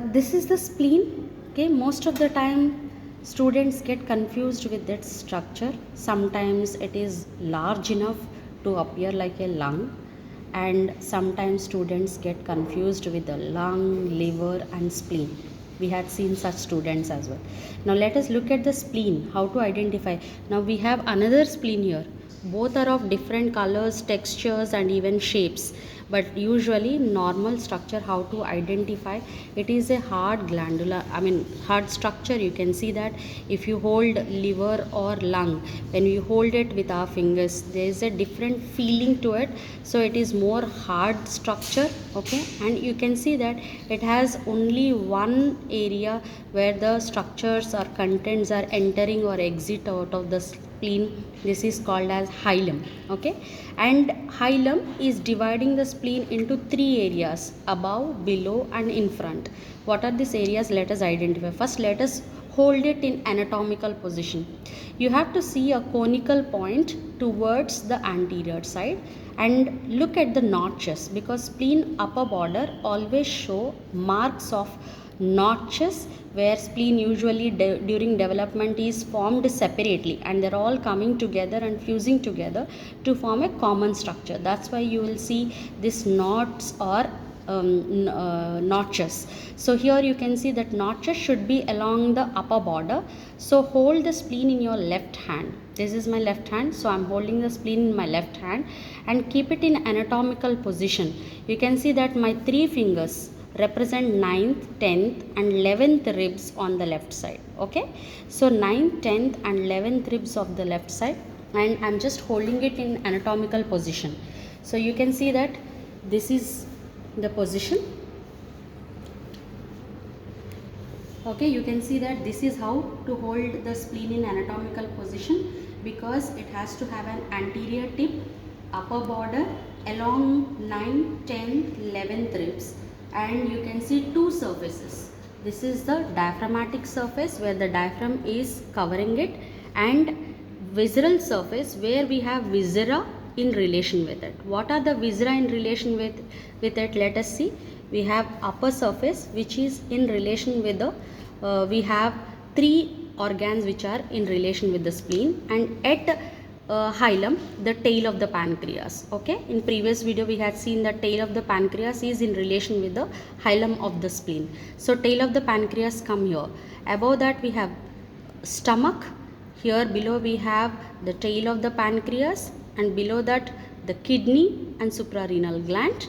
This is the spleen. Okay, most of the time students get confused with its structure. Sometimes it is large enough to appear like a lung, and sometimes students get confused with the lung, liver, and spleen. We had seen such students as well. Now let us look at the spleen, how to identify. Now we have another spleen here. Both are of different colors, textures, and even shapes, but usually normal structure, how to identify it, is a hard glandular, hard structure. You can see that if you hold liver or lung, when you hold it with our fingers, there is a different feeling to it, so it is more hard structure. Okay, and you can see that it has only one area where the structures or contents are entering or exit out of the spleen. This is called as hilum. Okay, and hilum is dividing the spleen into three areas: above, below, and in front. What are these areas? Let us identify. First, let us hold it in anatomical position. You have to see a conical point towards the anterior side and look at the notches, because spleen upper border always show marks of notches, where spleen usually during development is formed separately, and they're all coming together and fusing together to form a common structure. That's why you will see these knots or notches. So here you can see that notches should be along the upper border. So hold the spleen in your left hand. This is my left hand, so I'm holding the spleen in my left hand and keep it in anatomical position. You can see that my three fingers represent 9th, 10th and 11th ribs on the left side. Okay, so 9th, 10th and 11th ribs of the left side, and I'm just holding it in anatomical position. So you can see that this is the position. Okay, you can see that this is how to hold the spleen in anatomical position, because it has to have an anterior tip, upper border along 9th, 10th, 11th ribs, and you can see two surfaces. This is the diaphragmatic surface where the diaphragm is covering it, and visceral surface where we have viscera in relation with it. What are the viscera in relation with it? Let us see. We have upper surface which is in relation with the we have three organs which are in relation with the spleen, and at hilum, the tail of the pancreas. Okay, in previous video we had seen that tail of the pancreas is in relation with the hilum of the spleen. So tail of the pancreas come here. Above that we have stomach. Here below we have the tail of the pancreas, and below that the kidney and suprarenal gland,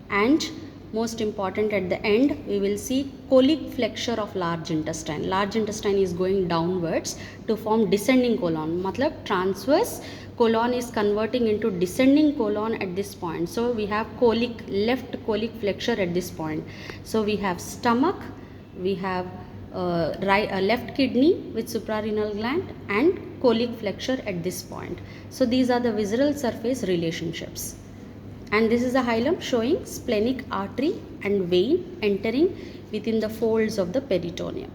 and most important at the end we will see colic flexure of large intestine. Large intestine is going downwards to form descending colon. Matlab transverse colon is converting into descending colon at this point. So we have colic, left colic flexure at this point. So we have stomach, we have left kidney with suprarenal gland, and colic flexure at this point. So these are the visceral surface relationships. And this is a hilum showing splenic artery and vein entering within the folds of the peritoneum.